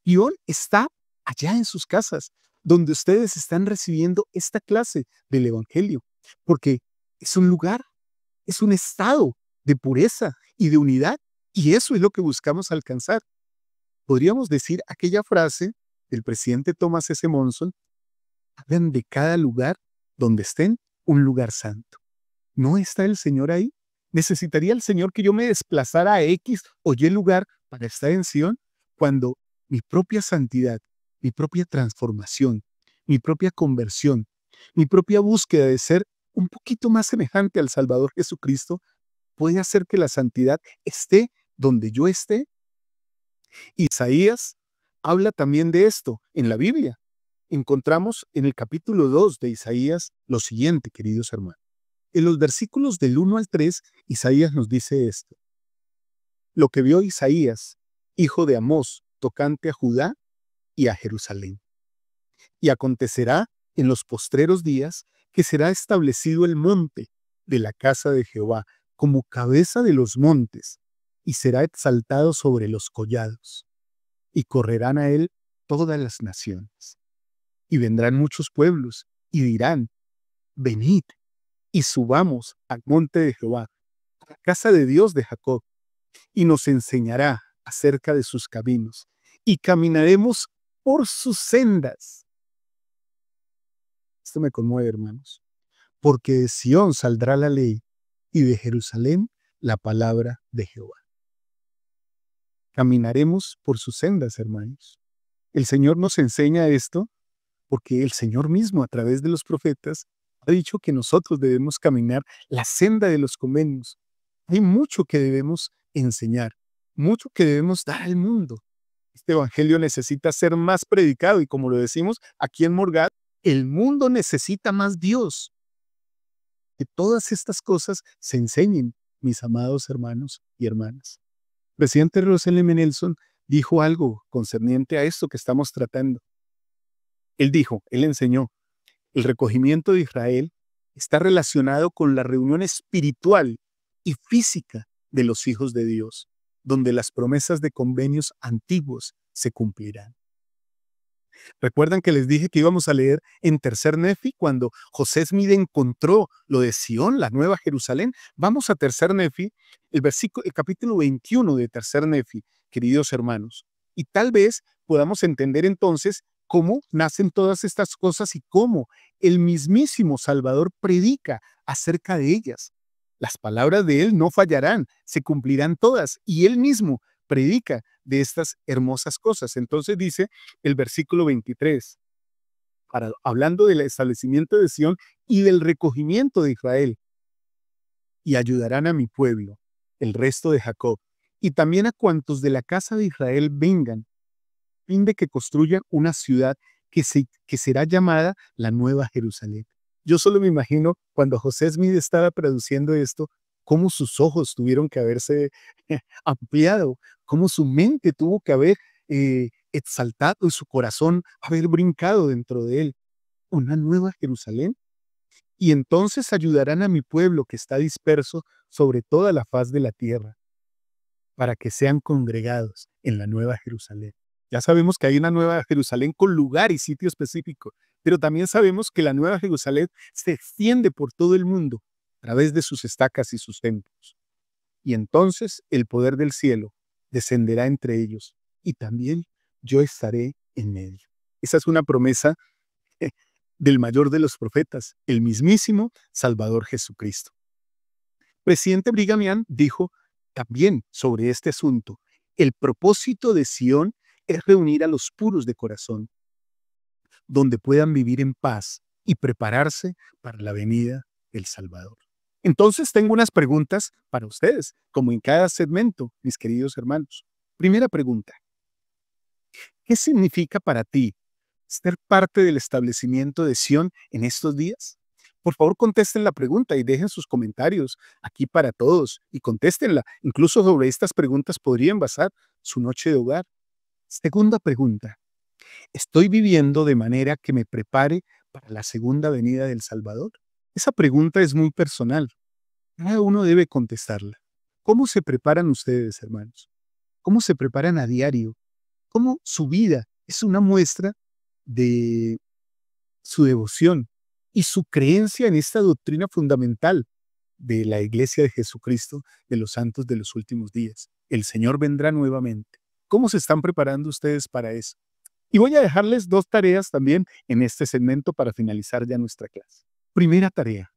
Sión está allá en sus casas, donde ustedes están recibiendo esta clase del Evangelio, porque es un lugar, es un estado de pureza y de unidad, y eso es lo que buscamos alcanzar. Podríamos decir aquella frase del presidente Thomas S. Monson: hagan de cada lugar donde estén un lugar santo. ¿No está el Señor ahí? ¿Necesitaría el Señor que yo me desplazara a X o Y lugar para estar en Sión, cuando mi propia santidad, mi propia transformación, mi propia conversión, mi propia búsqueda de ser un poquito más semejante al Salvador Jesucristo puede hacer que la santidad esté donde yo esté? Isaías habla también de esto en la Biblia. Encontramos en el capítulo 2 de Isaías lo siguiente, queridos hermanos. En los versículos del 1 al 3, Isaías nos dice esto: lo que vio Isaías, hijo de Amós, tocante a Judá y a Jerusalén. Y acontecerá en los postreros días que será establecido el monte de la casa de Jehová como cabeza de los montes, y será exaltado sobre los collados, y correrán a él todas las naciones. Y vendrán muchos pueblos, y dirán: venid, y subamos al monte de Jehová, a la casa de Dios de Jacob, y nos enseñará acerca de sus caminos, y caminaremos por sus sendas. Esto me conmueve, hermanos, porque de Sión saldrá la ley, y de Jerusalén la palabra de Jehová. Caminaremos por sus sendas, hermanos. El Señor nos enseña esto porque el Señor mismo, a través de los profetas, ha dicho que nosotros debemos caminar la senda de los convenios. Hay mucho que debemos enseñar, mucho que debemos dar al mundo. Este evangelio necesita ser más predicado, y como lo decimos aquí en Morgat, el mundo necesita más Dios. Que todas estas cosas se enseñen, mis amados hermanos y hermanas. El presidente Russell M. Nelson dijo algo concerniente a esto que estamos tratando. Él enseñó: el recogimiento de Israel está relacionado con la reunión espiritual y física de los hijos de Dios, donde las promesas de convenios antiguos se cumplirán. ¿Recuerdan que les dije que íbamos a leer en Tercer Nefi cuando José Smith encontró lo de Sión, la nueva Jerusalén? Vamos a Tercer Nefi, el capítulo 21 de Tercer Nefi, queridos hermanos. Y tal vez podamos entender entonces cómo nacen todas estas cosas y cómo el mismísimo Salvador predica acerca de ellas. Las palabras de él no fallarán, se cumplirán todas, y él mismo predica de estas hermosas cosas. Entonces dice el versículo 23, hablando del establecimiento de Sión y del recogimiento de Israel, y ayudarán a mi pueblo, el resto de Jacob, y también a cuantos de la casa de Israel vengan, a fin de que construyan una ciudad que será llamada la Nueva Jerusalén. Yo solo me imagino cuando José Smith estaba traduciendo esto, cómo sus ojos tuvieron que haberse ampliado, cómo su mente tuvo que haber exaltado y su corazón haber brincado dentro de él. Una nueva Jerusalén. Y entonces ayudarán a mi pueblo que está disperso sobre toda la faz de la tierra, para que sean congregados en la nueva Jerusalén. Ya sabemos que hay una nueva Jerusalén con lugar y sitio específico, pero también sabemos que la nueva Jerusalén se extiende por todo el mundo a través de sus estacas y sus templos. Y entonces el poder del cielo descenderá entre ellos, y también yo estaré en medio. Esa es una promesa del mayor de los profetas, el mismísimo Salvador Jesucristo. Presidente Brigham Young dijo también sobre este asunto: el propósito de Sión es reunir a los puros de corazón, donde puedan vivir en paz y prepararse para la venida del Salvador. Entonces tengo unas preguntas para ustedes, como en cada segmento, mis queridos hermanos. Primera pregunta: ¿qué significa para ti ser parte del establecimiento de Sión en estos días? Por favor, contesten la pregunta y dejen sus comentarios aquí para todos y contéstenla. Incluso sobre estas preguntas podrían basar su noche de hogar. Segunda pregunta: ¿estoy viviendo de manera que me prepare para la segunda venida del Salvador? Esa pregunta es muy personal. Cada uno debe contestarla. ¿Cómo se preparan ustedes, hermanos? ¿Cómo se preparan a diario? ¿Cómo su vida es una muestra de su devoción y su creencia en esta doctrina fundamental de la Iglesia de Jesucristo de los santos de los últimos días? El Señor vendrá nuevamente. ¿Cómo se están preparando ustedes para eso? Y voy a dejarles dos tareas también en este segmento para finalizar ya nuestra clase. Primera tarea: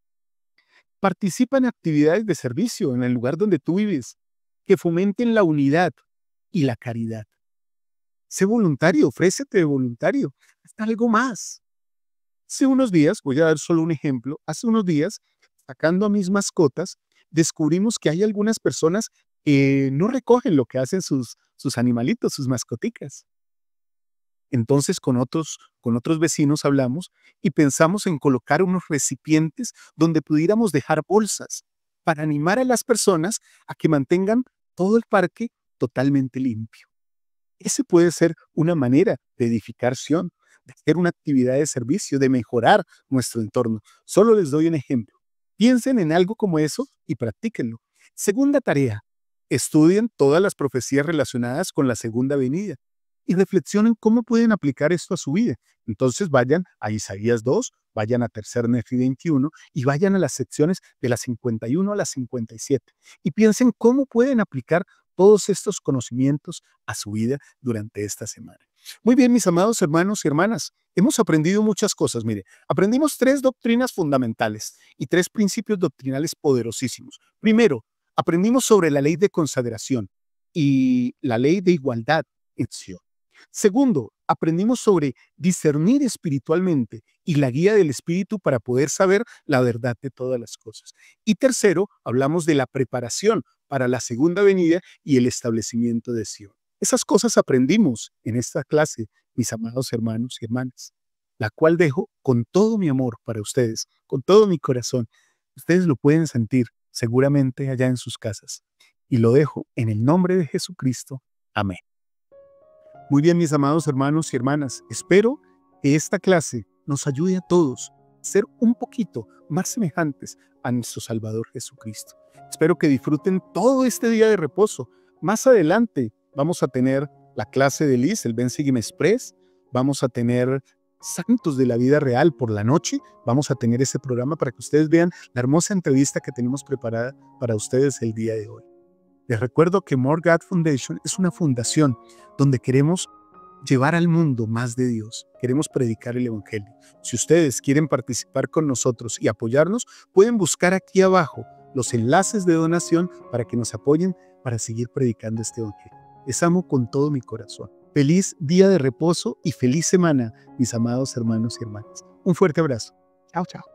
participa en actividades de servicio en el lugar donde tú vives, que fomenten la unidad y la caridad. Sé voluntario, ofrécete de voluntario, hasta algo más. Hace unos días, voy a dar solo un ejemplo, hace unos días, sacando a mis mascotas, descubrimos que hay algunas personas que no recogen lo que hacen sus animalitos, sus mascoticas. Entonces con otros vecinos hablamos y pensamos en colocar unos recipientes donde pudiéramos dejar bolsas para animar a las personas a que mantengan todo el parque totalmente limpio. Ese puede ser una manera de edificar Sión, de hacer una actividad de servicio, de mejorar nuestro entorno. Solo les doy un ejemplo. Piensen en algo como eso y practíquenlo. Segunda tarea: estudien todas las profecías relacionadas con la segunda venida y reflexionen cómo pueden aplicar esto a su vida. Entonces vayan a Isaías 2, vayan a Tercer Nefi 21 y vayan a las secciones de las 51 a las 57 y piensen cómo pueden aplicar todos estos conocimientos a su vida durante esta semana. Muy bien, mis amados hermanos y hermanas, hemos aprendido muchas cosas. Mire, aprendimos 3 doctrinas fundamentales y 3 principios doctrinales poderosísimos. Primero, aprendimos sobre la ley de consagración y la ley de igualdad en Sion. Segundo, aprendimos sobre discernir espiritualmente y la guía del Espíritu para poder saber la verdad de todas las cosas. Y tercero, hablamos de la preparación para la segunda venida y el establecimiento de Sion. Esas cosas aprendimos en esta clase, mis amados hermanos y hermanas, la cual dejo con todo mi amor para ustedes, con todo mi corazón. Ustedes lo pueden sentir seguramente allá en sus casas. Y lo dejo en el nombre de Jesucristo. Amén. Muy bien, mis amados hermanos y hermanas, espero que esta clase nos ayude a todos a ser un poquito más semejantes a nuestro Salvador Jesucristo. Espero que disfruten todo este día de reposo. Más adelante vamos a tener la clase de Liz, el Ven Sígueme Express. Vamos a tener Santos de la Vida Real por la noche. Vamos a tener ese programa para que ustedes vean la hermosa entrevista que tenemos preparada para ustedes el día de hoy. Les recuerdo que More God Foundation es una fundación donde queremos llevar al mundo más de Dios. Queremos predicar el Evangelio. Si ustedes quieren participar con nosotros y apoyarnos, pueden buscar aquí abajo los enlaces de donación para que nos apoyen para seguir predicando este Evangelio. Les amo con todo mi corazón. Feliz día de reposo y feliz semana, mis amados hermanos y hermanas. Un fuerte abrazo. Chao, chao.